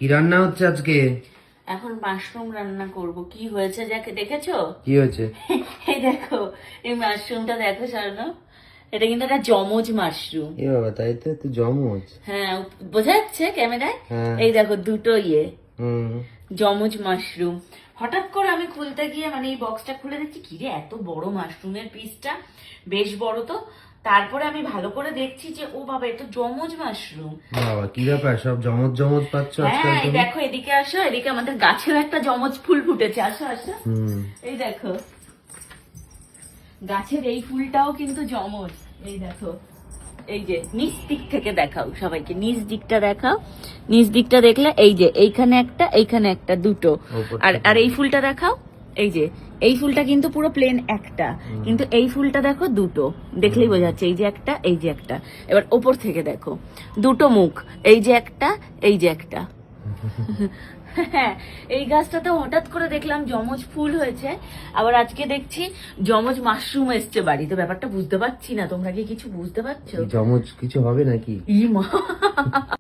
কি রান্না হচ্ছে আজকে? এখন মাশরুম রান্না করব। কি হয়েছে যাকে দেখেছো? কি হয়েছে? এই দেখো, এই মাশরুমটা দেখো সারনা, এটা কিন্তু একটা জমজ মাশরুম। এ বাবা, তাই তো, তো জমজ। হ্যাঁ, বোঝা যাচ্ছে ক্যামেরায়? হ্যাঁ। এই দেখো দুটো হুম। জমজ মাশরুম। হঠাৎ করে আমি খুলতে গিয়ে মানে এই বক্সটা খুলে দেখছি কি রে, এত বড় মাশরুমের পিসটা, বেশ বড় তো। তারপরে আমি ভালো করে দেখছি যে ও বাবা, এটা জমজ মাশরুম। বাবা, কি ব্যাপার, সব জমজ জমজ পাচ্ছ আজকাল হ্যাঁ, এই তুমি? দেখো এদিকে আসো, এদিকে আমাদের গাছের একটা জমজ ফুল ফুটেছে, আসো আসো। হুম। এই দেখো, গাছের এই ফুলটাও কিন্তু জমজ। এই দেখো, এই যে নিচ দিক থেকে দেখাও সবাইকে, নিচ দিকটা দেখাও। নিচ দিকটা দেখলে এই যে এইখানে একটা, এইখানে একটা, দুটো। ওপর আর থেকে। আর এই ফুলটা দেখাও, এই যে এই ফুলটা কিন্তু পুরো প্লেন একটা, কিন্তু এই ফুলটা দেখো দুটো, দেখলেই বোঝা যাচ্ছে এই যে একটা, এই যে একটা। এবার ওপর থেকে দেখো, দুটো মুখ, এই যে একটা, এই যে একটা। হ্যাঁ, এই গাছটাতে হঠাৎ করে দেখলাম জমজ ফুল হয়েছে, আবার আজকে দেখছি জমজ মাশরুম এসছে বাড়িতে। ব্যাপারটা বুঝতে পারছি না, তোমরা কি কিছু বুঝতে পারছো? জমজ কিছু হবে নাকি? ই মা!